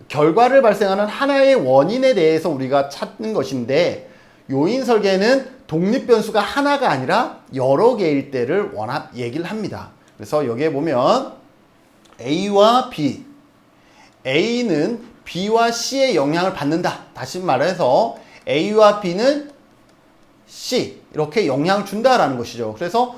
Speaker 1: 결과를 발생하는 하나의 원인에 대해서 우리가 찾는 것인데 요인 설계는 독립변수가 하나가 아니라 여러 개일 때를 얘기를 합니다. 그래서 여기에 보면 A와 B, A는 B와 C의 영향을 받는다. 다시 말해서 A와 B는 C 이렇게 영향을 준다라는 것이죠. 그래서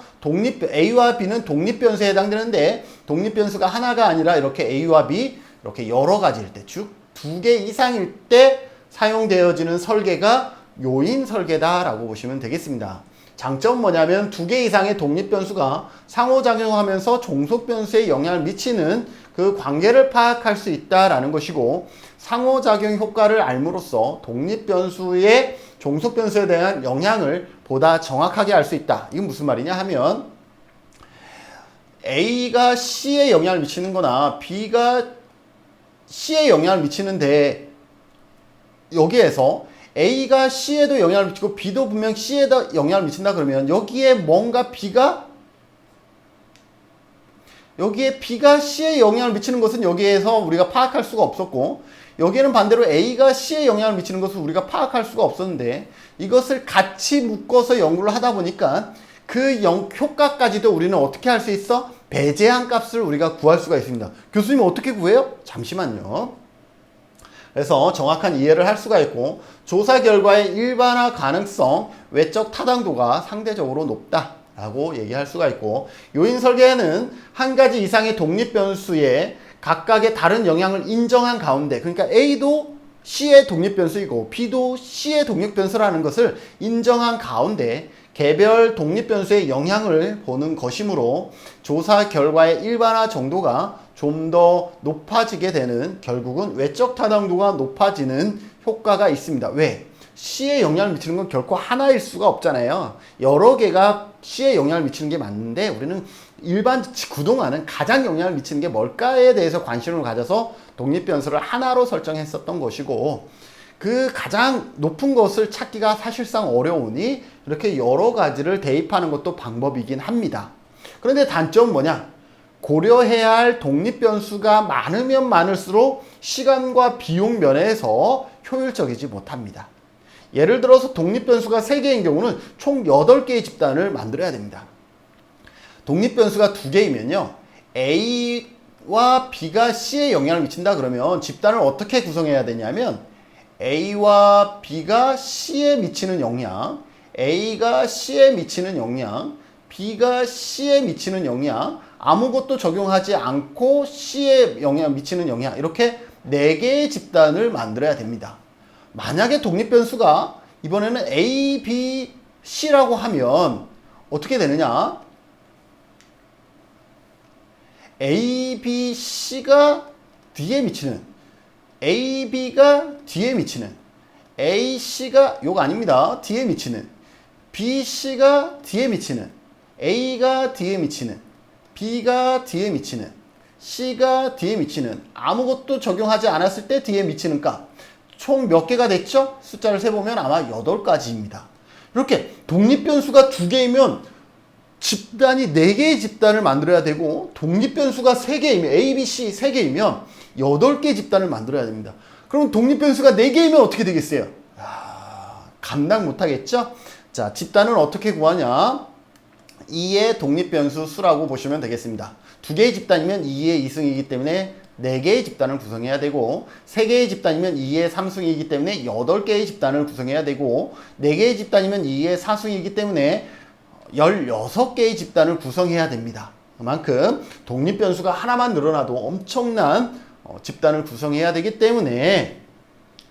Speaker 1: A와 B는 독립변수에 해당되는데 독립변수가 하나가 아니라 이렇게 A와 B 이렇게 여러 가지일 때, 즉 2개 이상일 때 사용되어지는 설계가 요인 설계다라고 보시면 되겠습니다. 장점은 뭐냐면 2개 이상의 독립변수가 상호작용하면서 종속변수에 영향을 미치는 그 관계를 파악할 수 있다라는 것이고 상호작용 효과를 알므로써 독립변수의 종속변수에 대한 영향을 보다 정확하게 알 수 있다. 이건 무슨 말이냐 하면 A가 C에 영향을 미치는 거나 B가 C에 영향을 미치는데 여기에서 A가 C에도 영향을 미치고 B도 분명 C에다 영향을 미친다 그러면 여기에 B가 C에 영향을 미치는 것은 여기에서 우리가 파악할 수가 없었고 여기에는 반대로 A가 C에 영향을 미치는 것을 우리가 파악할 수가 없었는데 이것을 같이 묶어서 연구를 하다 보니까 그 효과까지도 우리는 어떻게 할 수 있어? 배제한 값을 우리가 구할 수가 있습니다. 교수님 어떻게 구해요? 잠시만요. 그래서 정확한 이해를 할 수가 있고 조사 결과의 일반화 가능성, 외적 타당도가 상대적으로 높다라고 얘기할 수가 있고 요인 설계는 한 가지 이상의 독립 변수에 각각의 다른 영향을 인정한 가운데 그러니까 A도 C의 독립변수이고 B도 C의 독립변수라는 것을 인정한 가운데 개별 독립변수의 영향을 보는 것이므로 조사 결과의 일반화 정도가 좀 더 높아지게 되는, 결국은 외적 타당도가 높아지는 효과가 있습니다. 왜? C에 영향을 미치는 건 결코 하나일 수가 없잖아요. 여러 개가 C에 영향을 미치는 게 맞는데 우리는 그동안은 가장 영향을 미치는 게 뭘까에 대해서 관심을 가져서 독립변수를 하나로 설정했었던 것이고, 그 가장 높은 것을 찾기가 사실상 어려우니 이렇게 여러 가지를 대입하는 것도 방법이긴 합니다. 그런데 단점은 뭐냐? 고려해야 할 독립변수가 많으면 많을수록 시간과 비용 면에서 효율적이지 못합니다. 예를 들어서 독립변수가 3개인 경우는 총 8개의 집단을 만들어야 됩니다. 독립변수가 2개이면요, A와 B가 C에 영향을 미친다 그러면 집단을 어떻게 구성해야 되냐면 A와 B가 C에 미치는 영향, A가 C에 미치는 영향, B가 C에 미치는 영향, 아무것도 적용하지 않고 C에 영향 미치는 영향, 이렇게 4개의 집단을 만들어야 됩니다. 만약에 독립변수가 이번에는 A, B, C라고 하면 어떻게 되느냐? A, B, C가 D에 미치는, A, B가 D에 미치는, A, C가 요거 아닙니다. D에 미치는, B, C가 D에 미치는, A가 D에 미치는, B가 D에 미치는, C가 D에 미치는, 아무것도 적용하지 않았을 때 D에 미치는 값. 총 몇 개가 됐죠? 숫자를 세보면 아마 8가지입니다. 이렇게 독립변수가 2개이면 집단이 4개의 집단을 만들어야 되고, 독립변수가 3개이면, A, B, C 3개이면 8개의 집단을 만들어야 됩니다. 그럼 독립변수가 4개이면 어떻게 되겠어요? 감당 못하겠죠? 자, 집단은 어떻게 구하냐? 2의 독립변수 수라고 보시면 되겠습니다. 2개의 집단이면 2의 2승이기 때문에 4개의 집단을 구성해야 되고, 3개의 집단이면 2의 3승이기 때문에 8개의 집단을 구성해야 되고, 4개의 집단이면 2의 4승이기 때문에 16개의 집단을 구성해야 됩니다. 그만큼 독립변수가 하나만 늘어나도 엄청난 집단을 구성해야 되기 때문에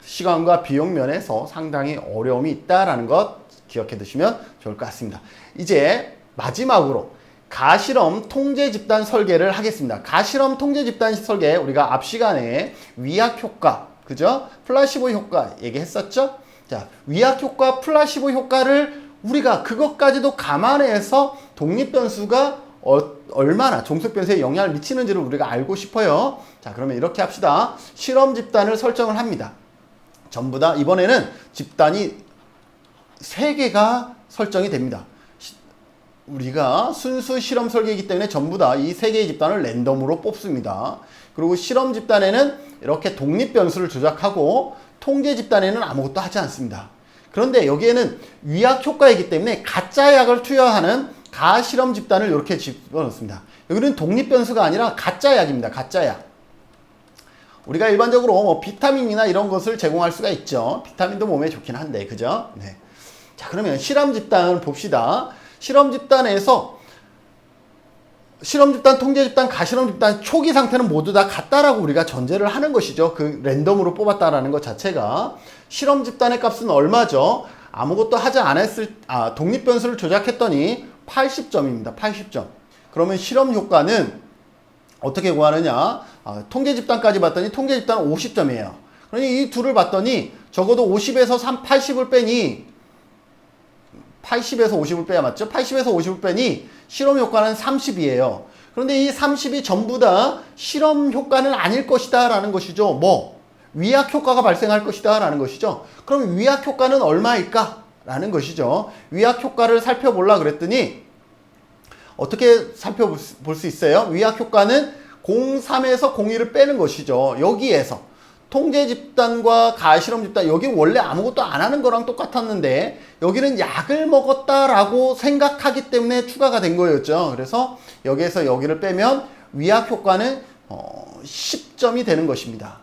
Speaker 1: 시간과 비용 면에서 상당히 어려움이 있다는 것 기억해 두시면 좋을 것 같습니다. 이제 마지막으로 가실험 통제 집단 설계를 하겠습니다. 가실험 통제 집단 설계, 우리가 앞 시간에 위약 효과, 그죠? 플라시보 효과 얘기했었죠? 자, 위약 효과, 플라시보 효과를 우리가 그것까지도 감안해서 독립변수가 얼마나 종속변수에 영향을 미치는지를 우리가 알고 싶어요. 자, 그러면 이렇게 합시다. 실험 집단을 설정을 합니다. 전부 다 이번에는 집단이 3개가 설정이 됩니다. 우리가 순수 실험 설계이기 때문에 전부 다 이 3개의 집단을 랜덤으로 뽑습니다. 그리고 실험 집단에는 이렇게 독립변수를 조작하고, 통제 집단에는 아무것도 하지 않습니다. 그런데 여기에는 위약 효과이기 때문에 가짜 약을 투여하는 가실험 집단을 이렇게 집어넣습니다. 여기는 독립변수가 아니라 가짜 약입니다. 가짜 약. 우리가 일반적으로 뭐 비타민이나 이런 것을 제공할 수가 있죠. 비타민도 몸에 좋긴 한데, 그죠? 네. 자, 그러면 실험 집단을 봅시다. 실험 집단에서 실험 집단, 통제 집단, 가실험 집단 초기 상태는 모두 다 같다라고 우리가 전제를 하는 것이죠. 그 랜덤으로 뽑았다라는 것 자체가. 실험 집단의 값은 얼마죠? 아무것도 하지 않았을, 독립변수를 조작했더니 80점입니다. 80점. 그러면 실험 효과는 어떻게 구하느냐? 통계 집단까지 봤더니 통계 집단은 50점이에요. 그러니 이 둘을 봤더니 적어도 50에서 80을 빼니 80에서 50을 빼야 맞죠? 80에서 50을 빼니 실험 효과는 30이에요. 그런데 이 30이 전부 다 실험 효과는 아닐 것이다 라는 것이죠. 뭐? 위약 효과가 발생할 것이다 라는 것이죠. 그럼 위약 효과는 얼마일까? 라는 것이죠. 위약 효과를 살펴보려고 그랬더니 어떻게 살펴볼 수 있어요? 위약 효과는 03에서 01을 빼는 것이죠. 여기에서 통제 집단과 가실험 집단, 여기는 원래 아무것도 안 하는 거랑 똑같았는데 여기는 약을 먹었다라고 생각하기 때문에 추가가 된 거였죠. 그래서 여기에서 여기를 빼면 위약 효과는 10점이 되는 것입니다.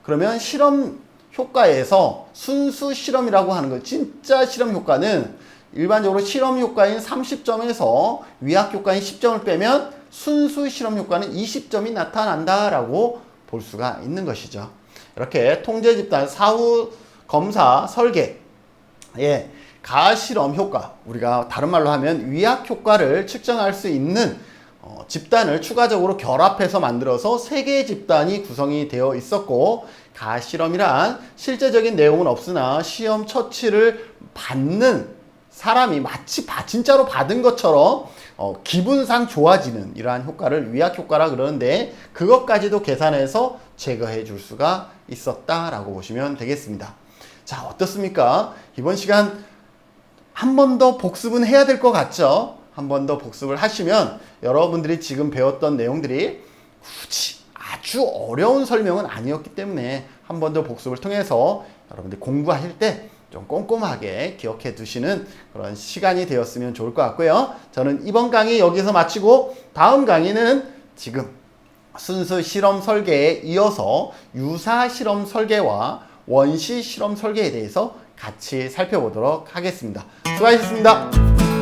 Speaker 1: 그러면 실험 효과에서 순수 실험이라고 하는 거, 진짜 실험 효과는 일반적으로 실험 효과인 30점에서 위약 효과인 10점을 빼면 순수 실험 효과는 20점이 나타난다라고 볼 수가 있는 것이죠. 이렇게 통제 집단 사후 검사 설계, 예, 가실험 효과, 우리가 다른 말로 하면 위약 효과를 측정할 수 있는 집단을 추가적으로 결합해서 만들어서 3개의 집단이 구성이 되어 있었고, 가실험이란 실제적인 내용은 없으나 시험 처치를 받는 사람이 마치 진짜로 받은 것처럼 기분상 좋아지는 이러한 효과를 위약 효과라 그러는데, 그것까지도 계산해서 제거해 줄 수가 있었다라고 보시면 되겠습니다. 자, 어떻습니까? 이번 시간 한 번 더 복습은 해야 될 것 같죠? 한 번 더 복습을 하시면 여러분들이 지금 배웠던 내용들이 굳이 아주 어려운 설명은 아니었기 때문에 한 번 더 복습을 통해서 여러분들이 공부하실 때 좀 꼼꼼하게 기억해 두시는 그런 시간이 되었으면 좋을 것 같고요. 저는 이번 강의 여기서 마치고 다음 강의는 지금 순수 실험 설계에 이어서 유사 실험 설계와 원시 실험 설계에 대해서 같이 살펴보도록 하겠습니다. 수고하셨습니다.